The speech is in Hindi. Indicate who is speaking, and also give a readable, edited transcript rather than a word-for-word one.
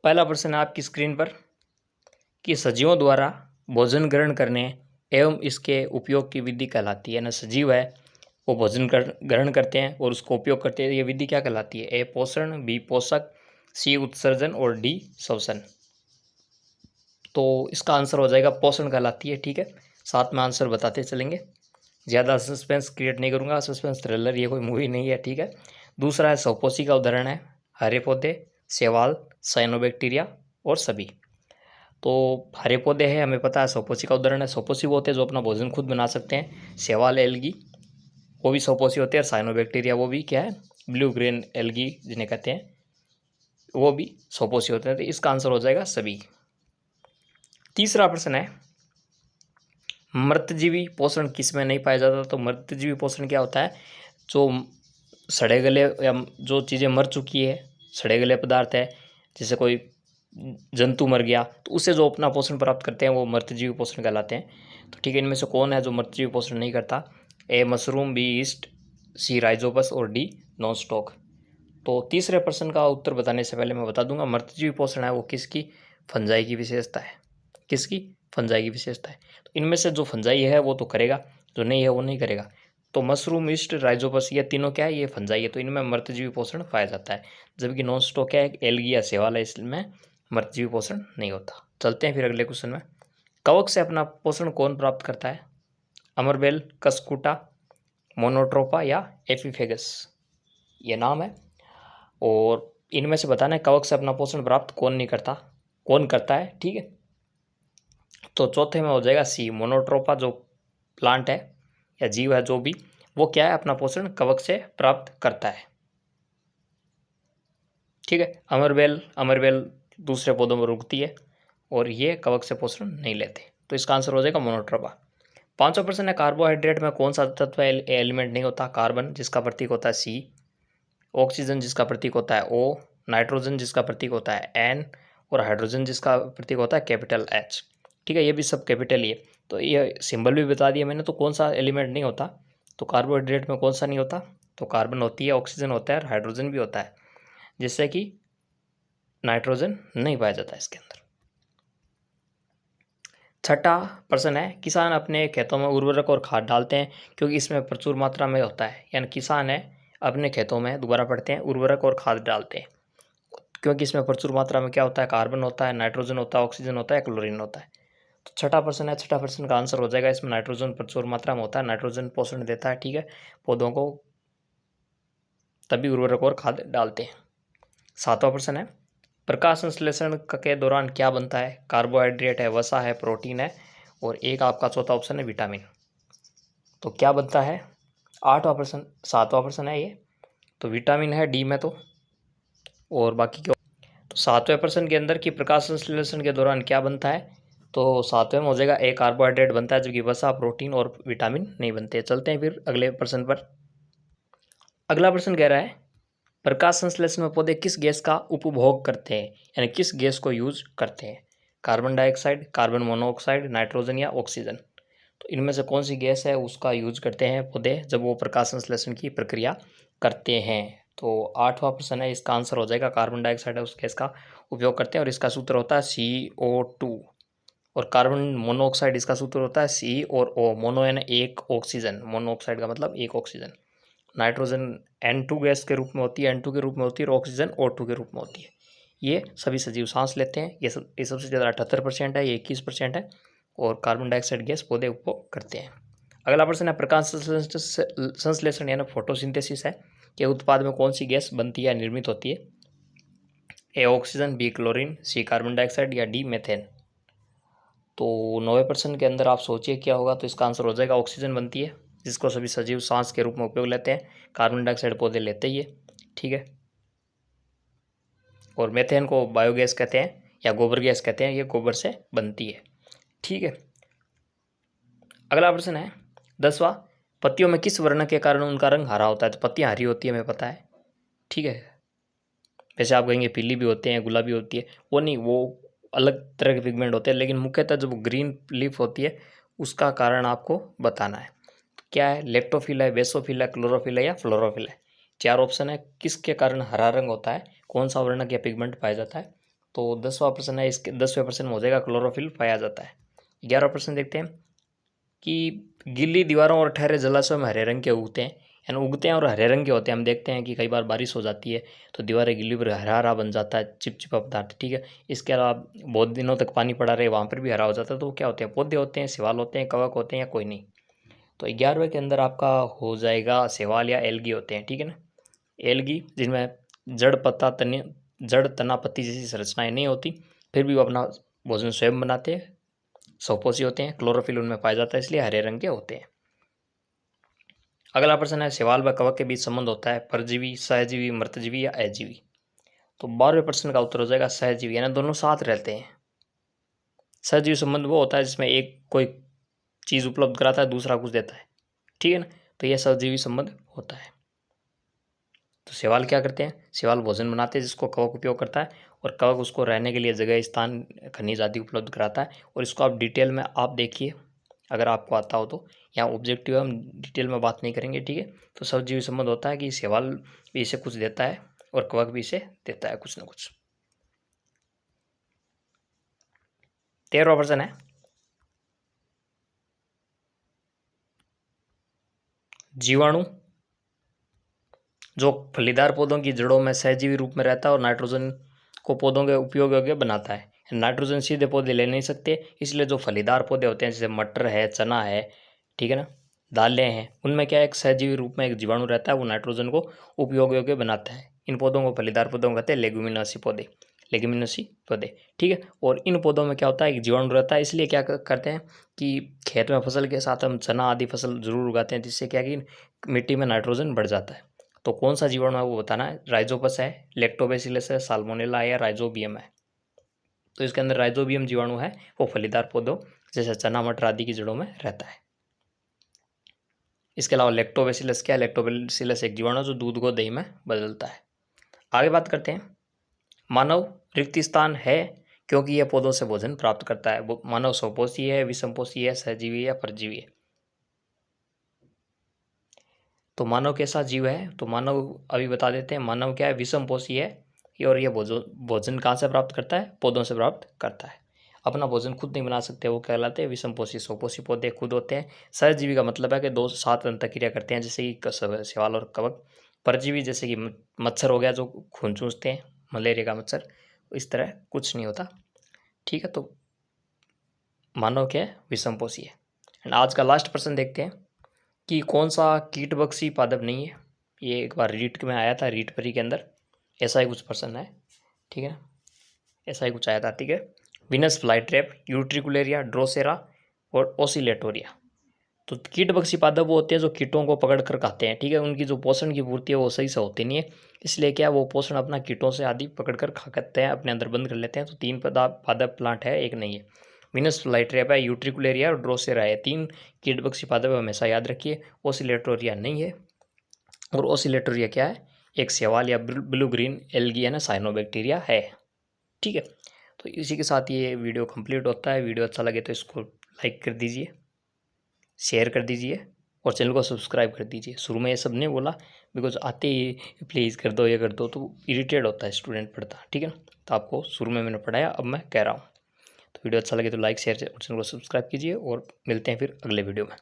Speaker 1: पहला प्रश्न है आपकी स्क्रीन पर कि सजीवों द्वारा भोजन ग्रहण करने एवं इसके उपयोग की विधि कहलाती है। ना सजीव है वो भोजन ग्रहण करते हैं और उसको उपयोग करते हैं, ये विधि क्या कहलाती है? ए पोषण, बी पोषक, सी उत्सर्जन और डी श्वसन। तो इसका आंसर हो जाएगा पोषण कहलाती है। ठीक है, साथ में आंसर बताते चलेंगे, ज़्यादा सस्पेंस क्रिएट नहीं करूँगा। सस्पेंस थ्रिलर ये कोई मूवी नहीं है। ठीक है, दूसरा है स्वपोषी का उदाहरण है हरे पौधे, शैवाल, साइनोबैक्टीरिया और सभी। तो हरे पौधे हैं हमें पता है, स्वपोषी का उदाहरण है। स्वपोषी वो होते हैं जो अपना भोजन खुद बना सकते हैं। शैवाल एल्गी वो भी स्वपोषी होते हैं। साइनोबैक्टीरिया वो भी क्या है, ब्लू ग्रीन एल्गी जिन्हें कहते हैं, वो भी स्वपोषी होते हैं। तो इसका आंसर हो जाएगा सभी। तीसरा प्रश्न है मृतजीवी पोषण किसमें नहीं पाया जाता? तो मृतजीवी पोषण क्या होता है? जो सड़े गले या जो चीज़ें मर चुकी है, सड़े गले पदार्थ है, जैसे कोई जंतु मर गया तो उससे जो अपना पोषण प्राप्त करते हैं वो मृतजीवी पोषण कहलाते हैं। तो ठीक है, इनमें से कौन है जो मृतजीवी पोषण नहीं करता? ए मशरूम, बी ईस्ट, सी राइजोपस और डी नॉन स्टॉक। तो तीसरे प्रश्न का उत्तर बताने से पहले मैं बता दूंगा मृतजीवी पोषण है वो किसकी? फंजाई की विशेषता है। किसकी? फंजाई की विशेषता है। तो इनमें से जो फंजाई है वो तो करेगा, जो नहीं है वो नहीं करेगा। तो मशरूम, ईस्ट, राइजोपस ये तीनों क्या है? ये फंजाई है, तो इनमें मृतजीवी पोषण पाया जाता है। जबकि नॉन स्टॉक क्या है? एल्गी या शैवाल है, इसमें मृतजीवी पोषण नहीं होता। चलते हैं फिर अगले क्वेश्चन में। कवक से अपना पोषण कौन प्राप्त करता है? अमरबेल, कसकूटा, मोनोट्रोपा या एपिफेगस, ये नाम है। और इनमें से बताना है कवक से अपना पोषण प्राप्त कौन नहीं करता, कौन करता है। ठीक है, तो चौथे में हो जाएगा सी मोनोट्रोपा, जो प्लांट है या जीव है जो भी, वो क्या है? अपना पोषण कवक से प्राप्त करता है। ठीक है, अमरबेल दूसरे पौधों में उगती है और ये कवक से पोषण नहीं लेते, तो इसका आंसर हो जाएगा मोनोट्रोपा। पांचवा प्रश्न है कार्बोहाइड्रेट में कौन सा तत्व एलिमेंट नहीं होता? कार्बन जिसका प्रतीक होता है सी, ऑक्सीजन जिसका प्रतीक होता है ओ, नाइट्रोजन जिसका प्रतीक होता है एन और हाइड्रोजन जिसका प्रतीक होता है कैपिटल एच। ठीक है, ये भी सब कैपिटल ही है। तो ये सिंबल भी बता दिया मैंने। तो कौन सा एलिमेंट नहीं होता? तो कार्बोहाइड्रेट में कौन सा नहीं होता? तो कार्बन होती है, ऑक्सीजन होता है और हाइड्रोजन भी होता है, जिससे कि नाइट्रोजन नहीं पाया जाता इसके अंदर। छठा प्रश्न है किसान अपने खेतों में उर्वरक और खाद डालते हैं क्योंकि इसमें प्रचुर मात्रा में होता है। यानी किसान है अपने खेतों में, दोबारा पढ़ते हैं, उर्वरक और खाद डालते हैं क्योंकि इसमें प्रचुर मात्रा में क्या होता है? कार्बन होता है, नाइट्रोजन होता है, ऑक्सीजन होता है, क्लोरीन होता है। तो छठा प्रश्न है, छठा प्रश्न का आंसर हो जाएगा इसमें नाइट्रोजन प्रचुर मात्रा में होता है। नाइट्रोजन पोषण देता है, ठीक है, पौधों को, तभी उर्वरक और खाद डालते हैं। सातवां प्रश्न है प्रकाश संश्लेषण के दौरान क्या बनता है? कार्बोहाइड्रेट है, वसा है, प्रोटीन है और एक आपका चौथा ऑप्शन है विटामिन। तो क्या बनता है? आठवां प्रश्न, सातवां प्रश्न है ये, तो विटामिन है डी में तो, और बाकी क्या? तो सातवें प्रश्न के अंदर की प्रकाश संश्लेषण के दौरान क्या बनता है? तो सातवें में हो जाएगा एक कार्बोहाइड्रेट बनता है, जबकि वसा, प्रोटीन और विटामिन नहीं बनते। चलते हैं फिर अगले प्रश्न पर। अगला प्रश्न कह रहा है प्रकाश संश्लेषण में पौधे किस गैस का उपभोग करते हैं, यानी किस गैस को यूज करते हैं? Carbon dioxide, carbon monoxide, nitrogen या ऑक्सीजन। तो इनमें से कौन सी गैस है उसका यूज करते हैं पौधे जब वो प्रकाश संश्लेषण की प्रक्रिया करते हैं? तो आठवां प्रश्न है, इसका आंसर हो जाएगा कार्बन डाइऑक्साइड है उस गैस का उपयोग करते हैं और इसका सूत्र होता है CO2। और कार्बन मोनोऑक्साइड इसका सूत्र होता है C और O। मोनो यानी एक, ऑक्सीजन, मोनोऑक्साइड का मतलब एक ऑक्सीजन। नाइट्रोजन N2 गैस के रूप में होती है, N2 के रूप में होती है, और ऑक्सीजन O2 के रूप में होती है। ये सभी सजीव सांस लेते हैं। ये सबसे ज़्यादा 78% है, ये 21% है, और कार्बन डाइऑक्साइड गैस पौधे उपभोग करते हैं। अगला प्रश्न है प्रकाश संश्लेषण यानी फोटोसिंथेसिस है के उत्पाद में कौन सी गैस बनती है, निर्मित होती है? A oxygen, B chlorine, C carbon dioxide या डी मेथेन। तो 9वें प्रश्न के अंदर आप सोचिए क्या होगा, तो इसका आंसर हो जाएगा ऑक्सीजन बनती है, जिसको सभी सजीव सांस के रूप में उपयोग लेते हैं। कार्बन डाइऑक्साइड पौधे लेते ही है, ठीक है। और मेथेन को बायोगैस कहते हैं या गोबर गैस कहते हैं, ये गोबर से बनती है, ठीक है। अगला प्रश्न है 10वां पत्तियों में किस वर्ण के कारण उनका रंग हरा होता है? तो पत्तियां हरी होती है हमें पता है, ठीक है। वैसे आप कहेंगे पीली भी होते हैं, गुलाबी होती है, वो नहीं, वो अलग तरह के पिगमेंट होते हैं, लेकिन मुख्यतः जब ग्रीन लीफ होती है उसका कारण आपको बताना है। क्या है? लेक्टोफिल है, बेसोफिल है, क्लोरोफिल है या फ्लोरोफिल है। चार ऑप्शन है, किसके कारण हरा रंग होता है, कौन सा वर्णक या पिगमेंट पाया जाता है? तो 10वां प्रश्न है, इसके 10वें प्रश्न में हो जाएगा क्लोरोफिल पाया जाता है। 11वां प्रश्न देखते हैं कि गीली दीवारों और ठहरे जलाशयों में हरे रंग के उगते हैं, यानी उगते हैं और हरे रंग के होते हैं। हम देखते हैं कि कई बार बारिश हो जाती है तो दीवारें गीली पर हरा हरा बन जाता है, चिपचिपा पदार्थ, ठीक है। इसके अलावा बहुत दिनों तक पानी पड़ा रहे वहाँ पर भी हरा हो जाता है, तो क्या होते हैं, पौधे होते हैं, शैवाल होते हैं, कवक होते हैं या कोई नहीं। तो 11वें के अंदर आपका हो जाएगा शैवाल या एल्गी होते हैं, ठीक है ना। एल्गी जिनमें जड़ तना पत्ती जैसी संरचनाएं नहीं होती, फिर भी वो अपना भोजन स्वयं बनाते हैं, स्वपोषी होते हैं, क्लोरोफिल उनमें पाया जाता है, इसलिए हरे रंग के होते हैं। अगला प्रश्न है, शैवाल व कवक के बीच संबंध होता है परजीवी, सहजीवी, मृतजीवी या अजीवी। तो 12वें प्रश्न का उत्तर हो जाएगा सहजीवी, यानी दोनों साथ रहते हैं। सहजीवी संबंध वो होता है जिसमें एक कोई चीज़ उपलब्ध कराता है, दूसरा कुछ देता है, ठीक है ना। तो यह सहजीवी संबंध होता है। तो शैवाल क्या करते हैं, शैवाल भोजन बनाते हैं जिसको कवक उपयोग करता है, और कवक उसको रहने के लिए जगह, स्थान, खनिज आदि उपलब्ध कराता है। और इसको आप डिटेल में आप देखिए अगर आपको आता हो तो। यहाँ ऑब्जेक्टिव हम डिटेल में बात नहीं करेंगे, ठीक है। तो सहजीवी संबंध होता है कि शैवाल भी इसे कुछ देता है और कवक भी इसे देता है कुछ ना कुछ। 13वां प्रश्न है, जीवाणु जो फलीदार पौधों की जड़ों में सहजीवी रूप में रहता है और नाइट्रोजन को पौधों के उपयोग योग्य बनाता है। नाइट्रोजन सीधे पौधे ले नहीं सकते, इसलिए जो फलीदार पौधे होते हैं जैसे मटर है, चना है, ठीक है ना, दालें हैं, उनमें क्या एक सहजीवी रूप में एक जीवाणु रहता है, वो नाइट्रोजन को उपयोग योग्य बनाता है। इन पौधों को फलीदार पौधों कहते हैं लेगुमिनोसी पौधे, लेगुमिनोसी पौधे, ठीक है। और इन पौधों में क्या होता है, एक जीवाणु रहता है, इसलिए क्या करते हैं कि खेत में फसल के साथ हम चना आदि फसल जरूर उगाते हैं, जिससे क्या कि मिट्टी में नाइट्रोजन बढ़ जाता है। तो कौन सा जीवाणु है वो बताना है। राइजोपस है, लैक्टोबैसिलस है, साल्मोनेला है या राइजोबियम है। तो इसके अंदर राइजोबियम जीवाणु है, वो फलीदार पौधों जैसे चना मटर आदि की जड़ों में रहता है। इसके अलावा लैक्टोबैसिलस क्या है, लैक्टोबैसिलस एक जीवाणु जो दूध को दही में बदलता है। आगे बात करते हैं, मानव रिक्त स्थान है क्योंकि यह पौधों से भोजन प्राप्त करता है। मानव स्वपोषी है, विषमपोषी है, सहजीवी या परजीवी है। तो मानव कैसा जीव है, तो मानव अभी बता देते हैं। मानव क्या है, विषमपोषी है, और ये भोजन कहाँ से प्राप्त करता है, पौधों से प्राप्त करता है। अपना भोजन खुद नहीं बना सकते, वो कहलाते हैं विषमपोषी। स्वपोषी पौधे खुद होते हैं। सहजीवी का मतलब है कि दो साथ अंतःक्रिया करते हैं, जैसे कि शैवाल और कवक। परजीवी जैसे कि मच्छर हो गया जो खून चूसते हैं, मलेरिया का मच्छर, इस तरह कुछ नहीं होता, ठीक है। तो मानव क्या है, विषमपोषी है। एंड आज का लास्ट प्रश्न देखते हैं कि कौन सा कीटभक्षी पादप नहीं है। ये एक बार रीट में आया था, रीट परी के अंदर ऐसा ही कुछ प्रश्न है, ठीक है, ऐसा ही कुछ आया था, ठीक है। विनस फ्लाईट्रैप, यूट्रिकुलेरिया, ड्रोसेरा और ओसिलेटोरिया। तो कीटभक्षी पादप वो होते हैं जो कीटों को पकड़ कर खाते हैं, ठीक है। उनकी जो पोषण की पूर्ति है वो सही से होती नहीं है, इसलिए क्या वो पोषण अपना कीटों से आदि पकड़ कर खा करते हैं, अपने अंदर बंद कर लेते हैं। तो 3 पादप प्लांट है, एक नहीं है। विनस फ्लाईट्रैप है, यूट्रिकुलेरिया और ड्रोसेरा है, 3 कीटभक्षी पादप हमेशा याद रखिए। ओसिलेटोरिया नहीं है। और ओसिलेटोरिया क्या है, एक शैवाल या ब्लू ग्रीन एल्गी है ना, साइनोबैक्टीरिया है, ठीक है। तो इसी के साथ ये वीडियो कंप्लीट होता है। वीडियो अच्छा लगे तो इसको लाइक कर दीजिए, शेयर कर दीजिए और चैनल को सब्सक्राइब कर दीजिए। शुरू में ये सब नहीं बोला बिकॉज आते ही प्लीज़ कर दो, ये कर दो, तो इरिटेट होता है स्टूडेंट पढ़ता, ठीक है ना। तो आपको शुरू में मैंने पढ़ाया, अब मैं कह रहा हूँ। तो वीडियो अच्छा लगे तो लाइक शेयर और चैनल को सब्सक्राइब कीजिए और मिलते हैं फिर अगले वीडियो में।